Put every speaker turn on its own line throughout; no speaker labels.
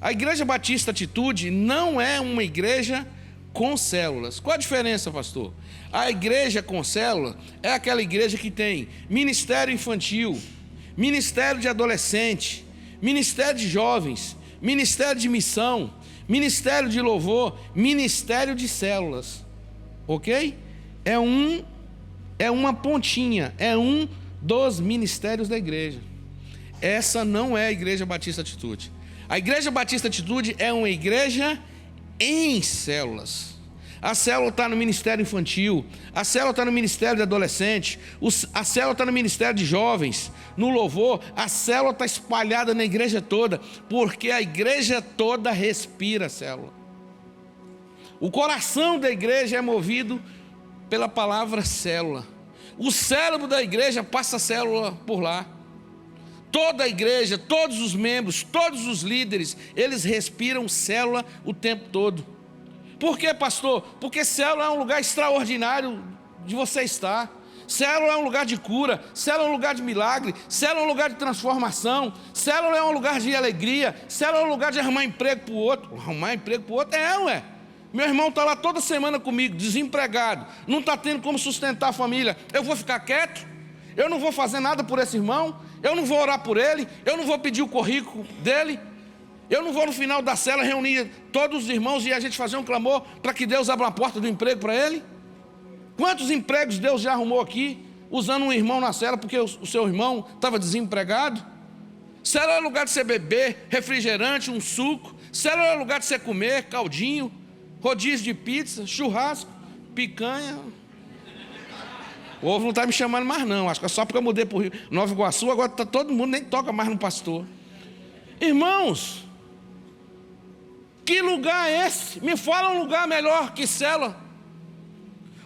A Igreja Batista Atitude não é uma igreja com células. Qual a diferença, pastor? A igreja com célula é aquela igreja que tem ministério infantil, ministério de adolescente, ministério de jovens, ministério de missão, ministério de louvor, ministério de células. Ok? É uma pontinha, é um dos ministérios da igreja. Essa não é a Igreja Batista Atitude. A Igreja Batista Atitude é uma igreja em células. A célula está no ministério infantil, a célula está no ministério de adolescente, a célula está no ministério de jovens, no louvor. A célula está espalhada na igreja toda, porque a igreja toda respira a célula. O coração da igreja é movido pela palavra célula. O cérebro da igreja passa a célula por lá. Toda a igreja, todos os membros, todos os líderes, eles respiram célula o tempo todo. Por quê, pastor? Porque célula é um lugar extraordinário de você estar. Célula é um lugar de cura, célula é um lugar de milagre, célula é um lugar de transformação, célula é um lugar de alegria, célula é um lugar de arrumar emprego para o outro. Arrumar emprego para o outro? Ué. Meu irmão está lá toda semana comigo, desempregado, não está tendo como sustentar a família. Eu vou ficar quieto? Eu não vou fazer nada por esse irmão? Eu não vou orar por ele? Eu não vou pedir o currículo dele? Eu não vou no final da cela reunir todos os irmãos e a gente fazer um clamor para que Deus abra a porta do emprego para ele? Quantos empregos Deus já arrumou aqui, usando um irmão na cela porque o seu irmão estava desempregado? Cela é lugar de você beber refrigerante, um suco. Cela é lugar de você comer caldinho, rodízio de pizza, churrasco, picanha. O ovo não está me chamando mais não, acho que é só porque eu mudei para o Rio Nova Iguaçu, agora tá todo mundo, nem toca mais no pastor. Irmãos, que lugar é esse? Me fala um lugar melhor que célula.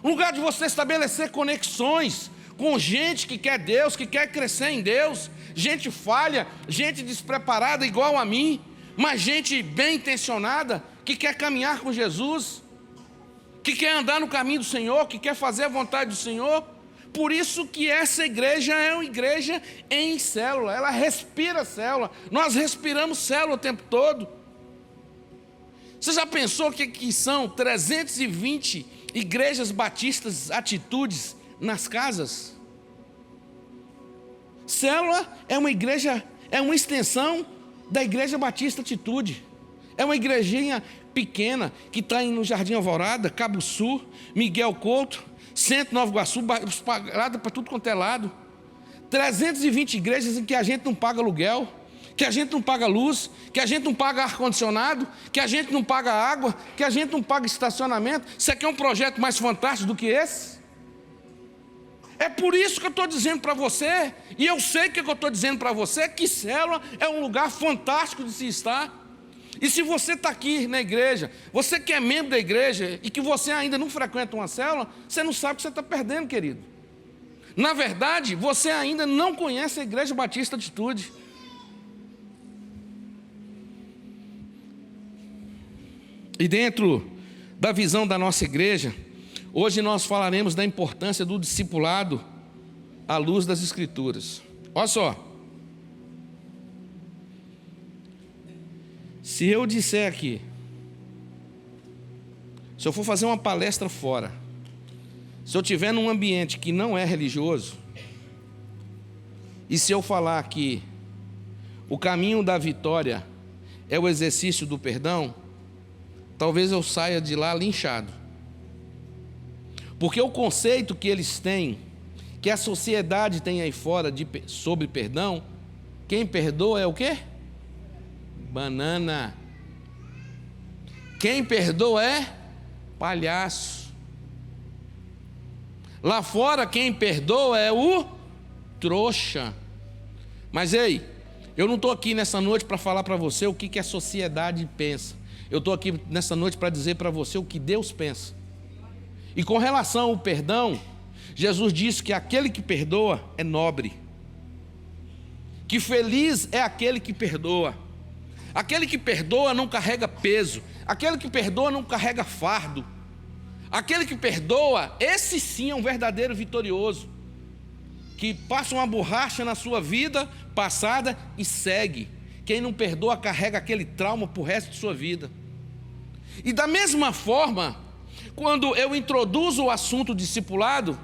Um lugar de você estabelecer conexões com gente que quer Deus, que quer crescer em Deus. Gente falha, gente despreparada igual a mim, mas gente bem intencionada, que quer caminhar com Jesus, que quer andar no caminho do Senhor, que quer fazer a vontade do Senhor. Por isso que essa igreja é uma igreja em célula, ela respira célula, nós respiramos célula o tempo todo. Você já pensou que são 320 igrejas batistas atitudes nas casas? Célula é uma igreja, é uma extensão da Igreja Batista Atitude. É uma igrejinha pequena que está no Jardim Alvorada, Cabo Sul, Miguel Couto, Centro Nova Iguaçu, espalhada para tudo quanto é lado. 320 igrejas em que a gente não paga aluguel, que a gente não paga luz, que a gente não paga ar-condicionado, que a gente não paga água, que a gente não paga estacionamento. Você quer um projeto mais fantástico do que esse? É por isso que eu estou dizendo para você, e eu sei que eu estou dizendo para você, que célula é um lugar fantástico de se estar. E se você está aqui na igreja, você que é membro da igreja e que você ainda não frequenta uma célula, você não sabe o que você está perdendo, querido. Na verdade, você ainda não conhece a Igreja Batista Atitude. E dentro da visão da nossa igreja, hoje nós falaremos da importância do discipulado à luz das Escrituras. Olha só. Se eu disser aqui, se eu for fazer uma palestra fora, se eu estiver num ambiente que não é religioso, e se eu falar que o caminho da vitória é o exercício do perdão, talvez eu saia de lá linchado. Porque o conceito que eles têm, que a sociedade tem aí fora sobre perdão, quem perdoa é o quê? Banana. Quem perdoa é palhaço. Lá fora quem perdoa é o trouxa. Mas ei, eu não estou aqui nessa noite para falar para você o que a sociedade pensa. Eu estou aqui nessa noite para dizer para você o que Deus pensa. E com relação ao perdão, Jesus disse que aquele que perdoa é nobre, que feliz é aquele que perdoa. Aquele que perdoa não carrega peso, aquele que perdoa não carrega fardo. Aquele que perdoa, esse sim é um verdadeiro vitorioso, que passa uma borracha na sua vida passada e segue, Quem não perdoa carrega aquele trauma para o resto de sua vida. E da mesma forma, quando eu introduzo o assunto discipulado,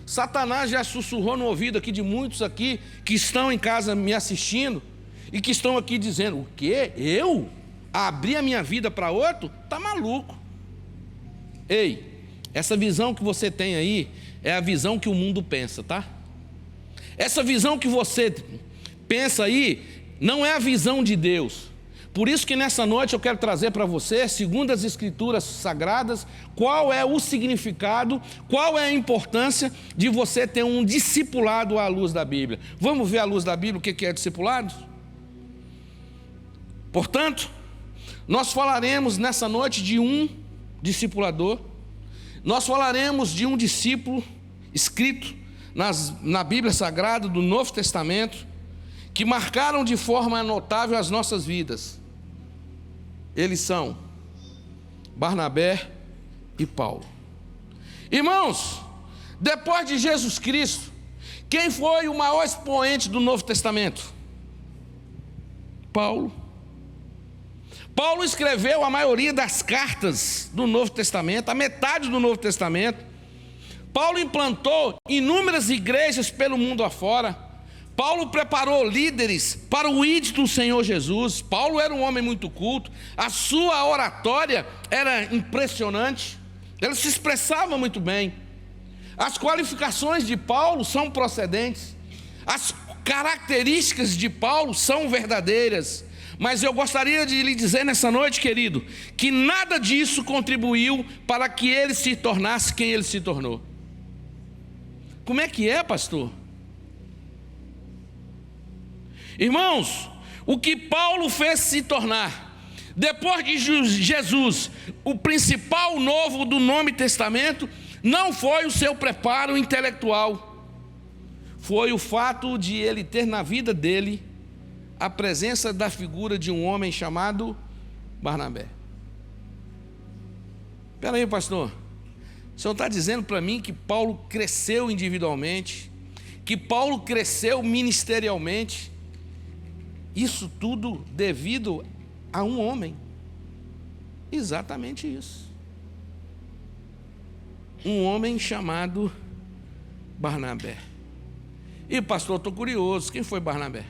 Satanás já sussurrou no ouvido aqui de muitos aqui que estão em casa me assistindo e que estão aqui dizendo: o quê? Eu? Abrir a minha vida para outro? Tá maluco. Ei, essa visão que você tem aí é a visão que o mundo pensa, tá? Essa visão que você pensa aí não é a visão de Deus. Por isso que nessa noite eu quero trazer para você, segundo as Escrituras Sagradas, qual é o significado, qual é a importância de você ter um discipulado à luz da Bíblia. Vamos ver à luz da Bíblia o que é discipulado? Portanto, nós falaremos nessa noite de um discipulador, nós falaremos de um discípulo escrito na Bíblia Sagrada do Novo Testamento, que marcaram de forma notável as nossas vidas. Eles são Barnabé e Paulo. Irmãos, depois de Jesus Cristo, quem foi o maior expoente do Novo Testamento? Paulo. Paulo escreveu a maioria das cartas do Novo Testamento, a metade do Novo Testamento. Paulo implantou inúmeras igrejas pelo mundo afora. Paulo preparou líderes para o ID do Senhor Jesus. Paulo era um homem muito culto, a sua oratória era impressionante, ele se expressava muito bem. As qualificações de Paulo são procedentes, as características de Paulo são verdadeiras. Mas eu gostaria de lhe dizer nessa noite, querido, que nada disso contribuiu para que ele se tornasse quem ele se tornou. Como é que é, pastor? Irmãos, o que Paulo fez se tornar, depois de Jesus, o principal novo do Novo Testamento, não foi o seu preparo intelectual, foi o fato de ele ter na vida dele a presença da figura de um homem chamado Barnabé. Espera aí, pastor, o senhor está dizendo para mim que Paulo cresceu individualmente, que Paulo cresceu ministerialmente, isso tudo devido a um homem? Exatamente isso. Um homem chamado Barnabé. E pastor, estou curioso, quem foi Barnabé?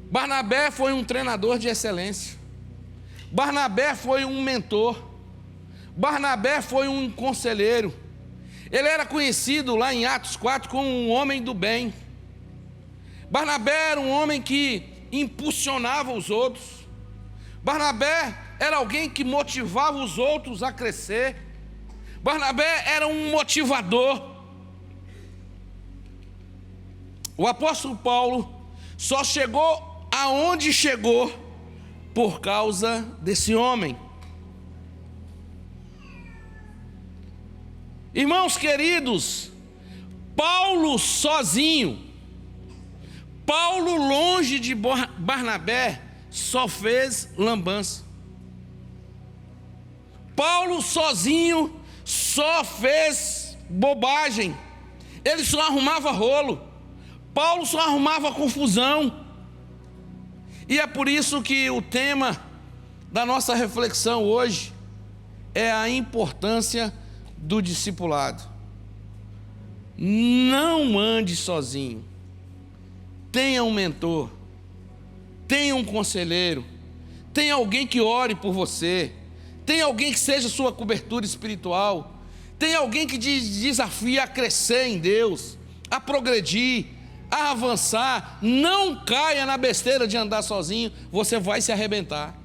Barnabé foi um treinador de excelência. Barnabé foi um mentor. Barnabé foi um conselheiro. Ele era conhecido lá em Atos 4 como um homem do bem. Barnabé era um homem que impulsionava os outros. Barnabé era alguém que motivava os outros a crescer. Barnabé era um motivador. O apóstolo Paulo só chegou aonde chegou por causa desse homem. Irmãos queridos, Paulo sozinho, Paulo longe de Barnabé, só fez lambança. Paulo sozinho só fez bobagem, ele só arrumava rolo, Paulo só arrumava confusão. E é por isso que o tema da nossa reflexão hoje é a importância do discipulado. Não ande sozinho, tenha um mentor, tenha um conselheiro, tenha alguém que ore por você, tenha alguém que seja sua cobertura espiritual, tenha alguém que te desafie a crescer em Deus, a progredir, a avançar. Não caia na besteira de andar sozinho, você vai se arrebentar.